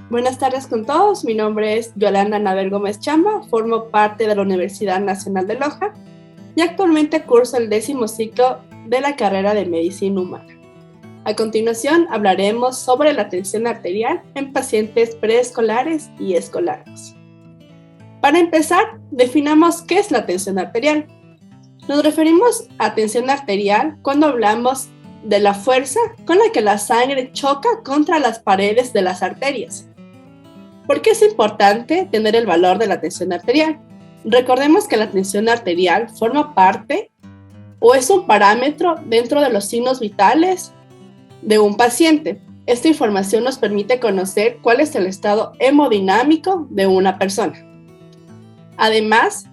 Buenas tardes con todos, mi nombre es Yolanda Anabel Gómez Chamba, formo parte de la Universidad Nacional de Loja y actualmente curso el 10º ciclo de la carrera de Medicina Humana. A continuación hablaremos sobre la tensión arterial en pacientes preescolares y escolares. Para empezar, definamos qué es la tensión arterial. Nos referimos a tensión arterial cuando hablamos de la fuerza con la que la sangre choca contra las paredes de las arterias. ¿Por qué es importante tener el valor de la tensión arterial? Recordemos que la tensión arterial forma parte o es un parámetro dentro de los signos vitales de un paciente. Esta información nos permite conocer cuál es el estado hemodinámico de una persona. Además,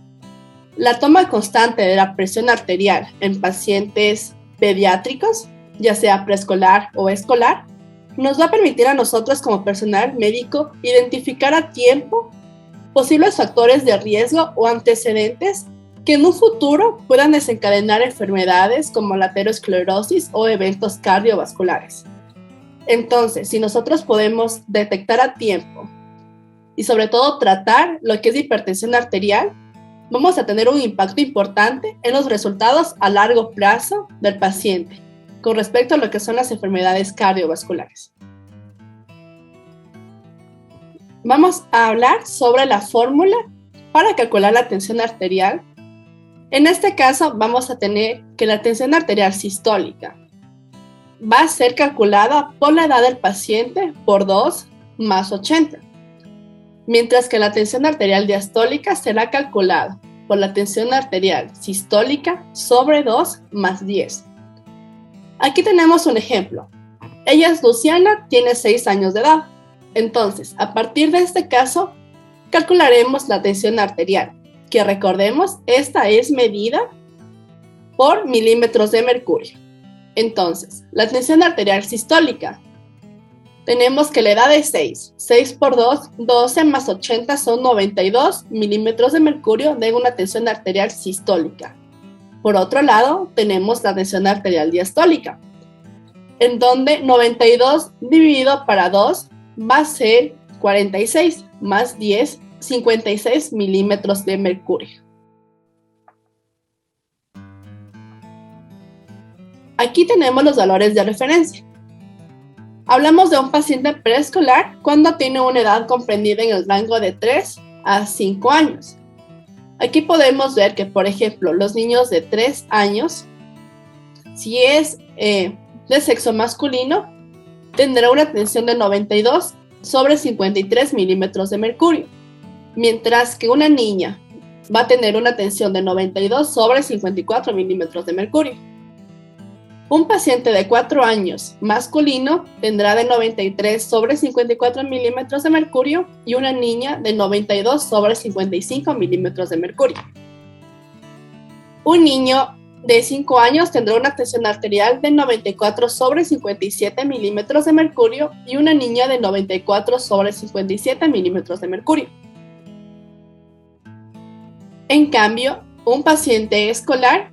la toma constante de la presión arterial en pacientes pediátricos, ya sea preescolar o escolar, nos va a permitir a nosotros como personal médico identificar a tiempo posibles factores de riesgo o antecedentes que en un futuro puedan desencadenar enfermedades como la aterosclerosis o eventos cardiovasculares. Entonces, si nosotros podemos detectar a tiempo y sobre todo tratar lo que es hipertensión arterial, vamos a tener un impacto importante en los resultados a largo plazo del paciente con respecto a lo que son las enfermedades cardiovasculares. Vamos a hablar sobre la fórmula para calcular la tensión arterial. En este caso vamos a tener que la tensión arterial sistólica va a ser calculada por la edad del paciente por 2 más 80, mientras que la tensión arterial diastólica será calculada por la tensión arterial sistólica sobre 2 más 10. Aquí tenemos un ejemplo. Ella es Luciana, tiene 6 años de edad. Entonces, a partir de este caso, calcularemos la tensión arterial, que recordemos, esta es medida por milímetros de mercurio. Entonces, la tensión arterial sistólica, tenemos que la edad es 6. 6 por 2, 12 más 80 son 92 milímetros de mercurio de una tensión arterial sistólica. Por otro lado, tenemos la tensión arterial diastólica, en donde 92 dividido para 2 va a ser 46 más 10, 56 milímetros de mercurio. Aquí tenemos los valores de referencia. Hablamos de un paciente preescolar cuando tiene una edad comprendida en el rango de 3 a 5 años. Aquí podemos ver que, por ejemplo, los niños de 3 años, si es de sexo masculino, tendrá una tensión de 92 sobre 53 milímetros de mercurio, mientras que una niña va a tener una tensión de 92 sobre 54 milímetros de mercurio. Un paciente de 4 años masculino tendrá de 93 sobre 54 milímetros de mercurio y una niña de 92 sobre 55 milímetros de mercurio. Un niño de 5 años tendrá una tensión arterial de 94 sobre 57 milímetros de mercurio y una niña de 94 sobre 57 milímetros de mercurio. En cambio, un paciente escolar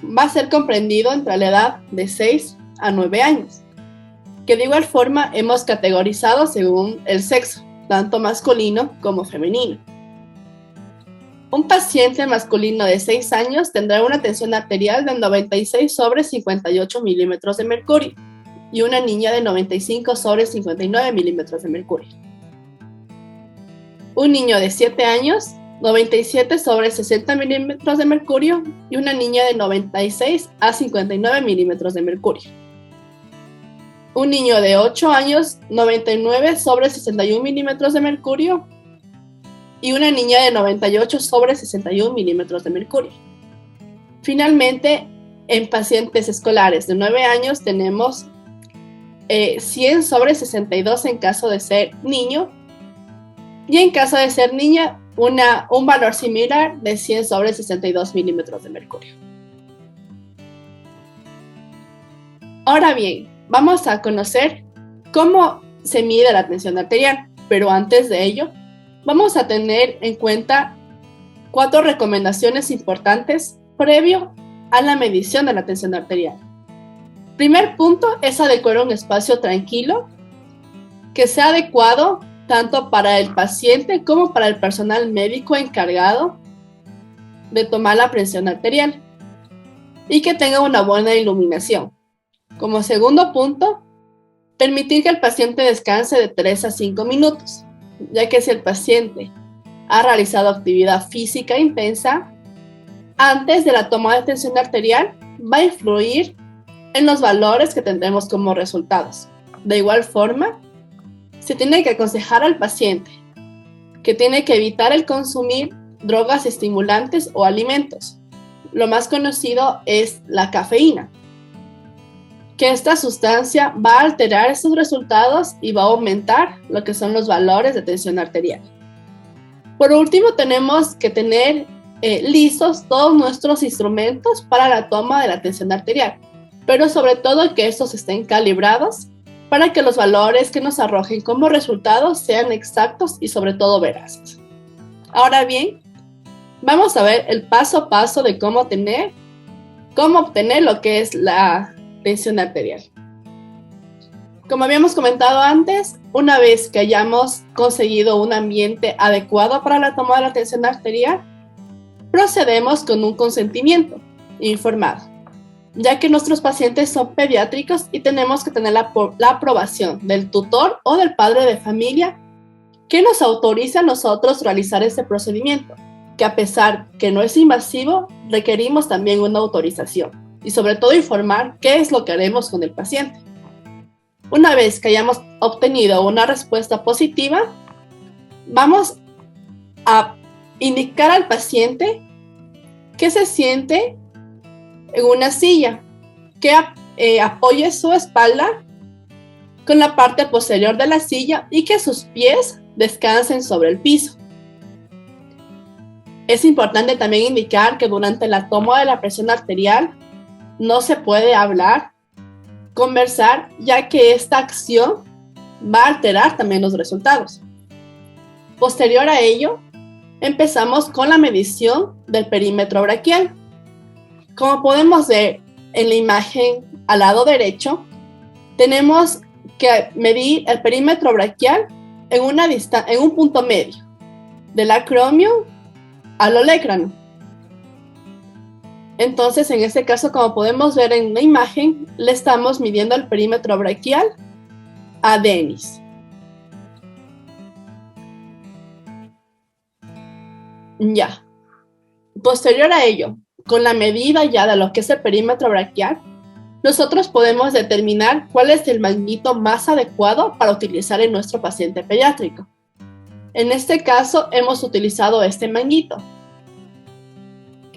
va a ser comprendido entre la edad de 6 a 9 años, que de igual forma hemos categorizado según el sexo, tanto masculino como femenino. Un paciente masculino de 6 años tendrá una tensión arterial de 96 sobre 58 milímetros de mercurio y una niña de 95 sobre 59 milímetros de mercurio. Un niño de 7 años, 97 sobre 60 milímetros de mercurio y una niña de 96 a 59 milímetros de mercurio. Un niño de 8 años, 99 sobre 61 milímetros de mercurio y una niña de 98 sobre 61 milímetros de mercurio. Finalmente, en pacientes escolares de 9 años tenemos 100 sobre 62 en caso de ser niño y en caso de ser niña un valor similar de 100 sobre 62 milímetros de mercurio. Ahora bien, vamos a conocer cómo se mide la tensión arterial, pero antes de ello, vamos a tener en cuenta 4 recomendaciones importantes previo a la medición de la tensión arterial. Primer punto es adecuar un espacio tranquilo que sea adecuado tanto para el paciente como para el personal médico encargado de tomar la presión arterial y que tenga una buena iluminación. Como segundo punto, permitir que el paciente descanse de 3 a 5 minutos, ya que si el paciente ha realizado actividad física intensa antes de la toma de tensión arterial, va a influir en los valores que tendremos como resultados. De igual forma, se tiene que aconsejar al paciente que tiene que evitar el consumir drogas estimulantes o alimentos. Lo más conocido es la cafeína, que esta sustancia va a alterar sus resultados y va a aumentar lo que son los valores de tensión arterial. Por último, tenemos que tener listos todos nuestros instrumentos para la toma de la tensión arterial, pero sobre todo que estos estén calibrados para que los valores que nos arrojen como resultados sean exactos y sobre todo veraces. Ahora bien, vamos a ver el paso a paso de cómo obtener lo que es la tensión arterial. Como habíamos comentado antes, una vez que hayamos conseguido un ambiente adecuado para la toma de la tensión arterial, procedemos con un consentimiento informado, ya que nuestros pacientes son pediátricos y tenemos que tener la aprobación del tutor o del padre de familia que nos autoriza a nosotros realizar este procedimiento, que a pesar que no es invasivo, requerimos también una autorización y sobre todo informar qué es lo que haremos con el paciente. Una vez que hayamos obtenido una respuesta positiva, vamos a indicar al paciente que se siente en una silla, que apoye su espalda con la parte posterior de la silla y que sus pies descansen sobre el piso. Es importante también indicar que durante la toma de la presión arterial no se puede hablar, conversar, ya que esta acción va a alterar también los resultados. Posterior a ello, empezamos con la medición del perímetro braquial. Como podemos ver en la imagen al lado derecho, tenemos que medir el perímetro braquial en un punto medio, del acromion al olecrano. Entonces, en este caso, como podemos ver en la imagen, le estamos midiendo el perímetro braquial a Denis. Ya. Posterior a ello, con la medida ya de lo que es el perímetro braquial, nosotros podemos determinar cuál es el manguito más adecuado para utilizar en nuestro paciente pediátrico. En este caso, hemos utilizado este manguito.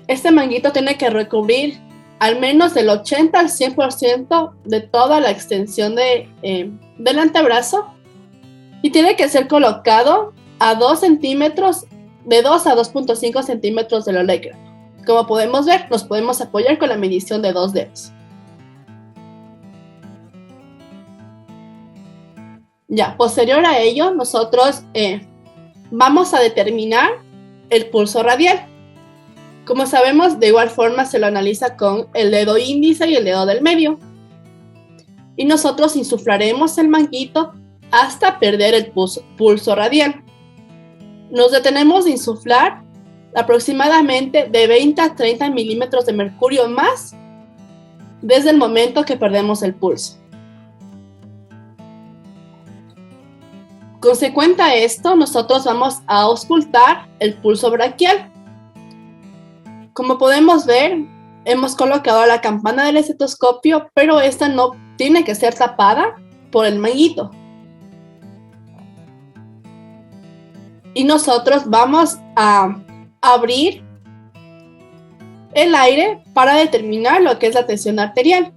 Este manguito tiene que recubrir al menos del 80 al 100% de toda la extensión del antebrazo y tiene que ser colocado a 2 centímetros, de 2 a 2.5 centímetros del olecrano. Como podemos ver, nos podemos apoyar con la medición de 2 dedos. Ya, posterior a ello, nosotros vamos a determinar el pulso radial. Como sabemos, de igual forma se lo analiza con el dedo índice y el dedo del medio. Y nosotros insuflaremos el manguito hasta perder el pulso radial. Nos detenemos de insuflar aproximadamente de 20 a 30 milímetros de mercurio más desde el momento que perdemos el pulso. Consecuente a esto, nosotros vamos a auscultar el pulso braquial. Como podemos ver, hemos colocado la campana del estetoscopio, pero esta no tiene que ser tapada por el manguito. Y nosotros vamos a abrir el aire para determinar lo que es la tensión arterial.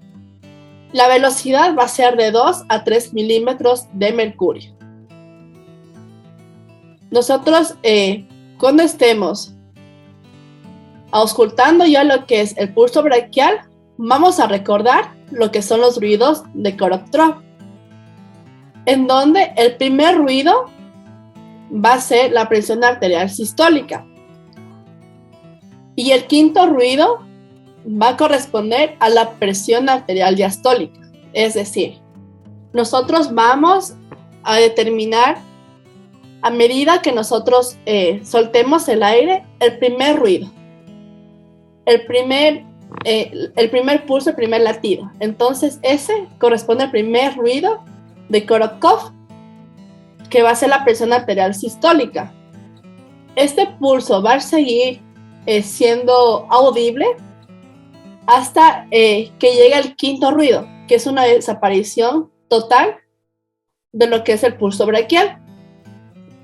La velocidad va a ser de 2 a 3 milímetros de mercurio. Nosotros, cuando estemos auscultando ya lo que es el pulso braquial, vamos a recordar lo que son los ruidos de Korotropov, en donde el primer ruido va a ser la presión arterial sistólica y el quinto ruido va a corresponder a la presión arterial diastólica. Es decir, nosotros vamos a determinar, a medida que nosotros soltemos el aire, el primer ruido, el primer pulso, el primer latido. Entonces ese corresponde al primer ruido de Korotkov, que va a ser la presión arterial sistólica. Este pulso va a seguir siendo audible hasta que llegue al quinto ruido, que es una desaparición total de lo que es el pulso braquial,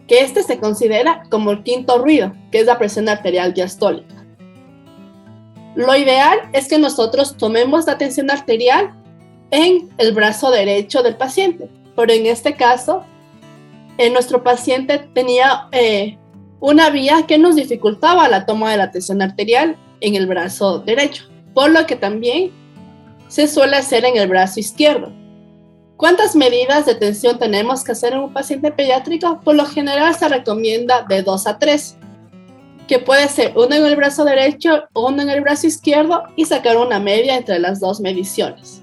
que este se considera como el quinto ruido, que es la presión arterial diastólica. Lo ideal es que nosotros tomemos la tensión arterial en el brazo derecho del paciente, pero en este caso, nuestro paciente tenía una vía que nos dificultaba la toma de la tensión arterial en el brazo derecho, por lo que también se suele hacer en el brazo izquierdo. ¿Cuántas medidas de tensión tenemos que hacer en un paciente pediátrico? Por lo general se recomienda de 2 a 3, que puede ser uno en el brazo derecho, uno en el brazo izquierdo y sacar una media entre las dos mediciones.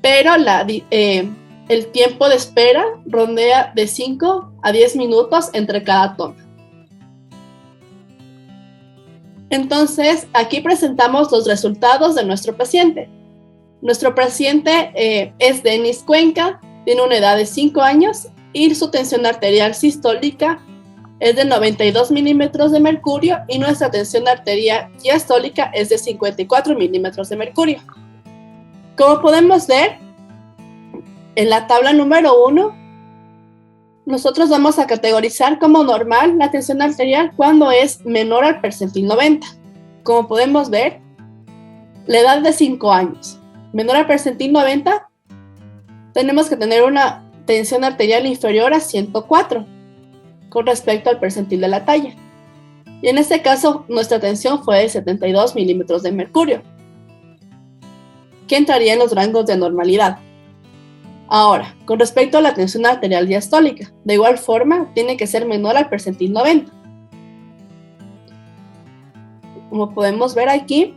Pero el tiempo de espera rondea de 5 a 10 minutos entre cada toma. Entonces, aquí presentamos los resultados de nuestro paciente. Nuestro paciente es Denis Cuenca, tiene una edad de 5 años y su tensión arterial sistólica es de 92 milímetros de mercurio y nuestra tensión arterial diastólica es de 54 milímetros de mercurio. Como podemos ver, en la tabla número 1, nosotros vamos a categorizar como normal la tensión arterial cuando es menor al percentil 90. Como podemos ver, la edad de 5 años, menor al percentil 90, tenemos que tener una tensión arterial inferior a 104 con respecto al percentil de la talla. Y en este caso, nuestra tensión fue de 72 milímetros de mercurio, que entraría en los rangos de normalidad. Ahora, con respecto a la tensión arterial diastólica, de igual forma, tiene que ser menor al percentil 90. Como podemos ver aquí,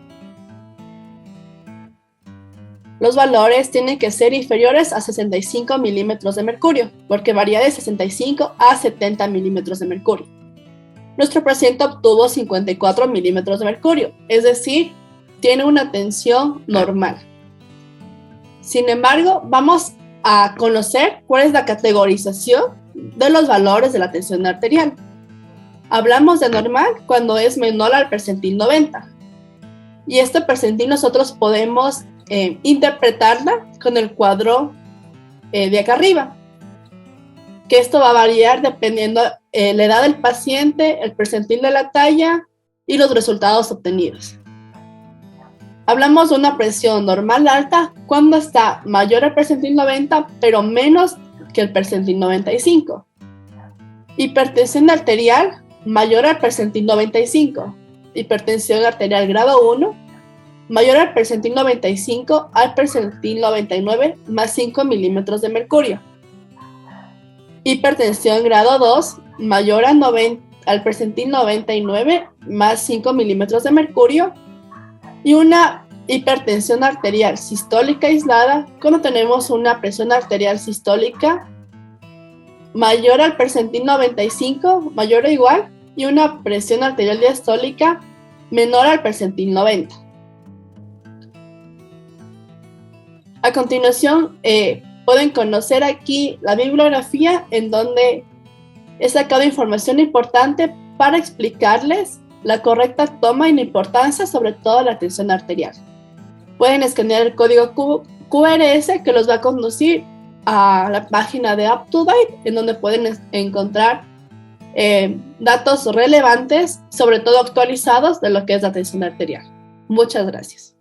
los valores tienen que ser inferiores a 65 milímetros de mercurio, porque varía de 65 a 70 milímetros de mercurio. Nuestro paciente obtuvo 54 milímetros de mercurio, es decir, tiene una tensión normal. Sin embargo, vamos a conocer cuál es la categorización de los valores de la tensión arterial. Hablamos de normal cuando es menor al percentil 90. Y este percentil nosotros podemos interpretarla con el cuadro de acá arriba, que esto va a variar dependiendo la edad del paciente, el percentil de la talla y los resultados obtenidos. Hablamos de una presión normal alta cuando está mayor al percentil 90, pero menos que el percentil 95. Hipertensión arterial mayor al percentil 95. Hipertensión arterial grado 1 mayor al percentil 95 al percentil 99 más 5 milímetros de mercurio. Hipertensión grado 2 mayor al percentil 99 más 5 milímetros de mercurio. Y una hipertensión arterial sistólica aislada cuando tenemos una presión arterial sistólica mayor al percentil 95, mayor o igual, y una presión arterial diastólica menor al percentil 90. A continuación, pueden conocer aquí la bibliografía en donde he sacado información importante para explicarles la correcta toma y la importancia sobre todo la tensión arterial. Pueden escanear el código QRS que los va a conducir a la página de UpToDate, en donde pueden encontrar datos relevantes, sobre todo actualizados, de lo que es la tensión arterial. Muchas gracias.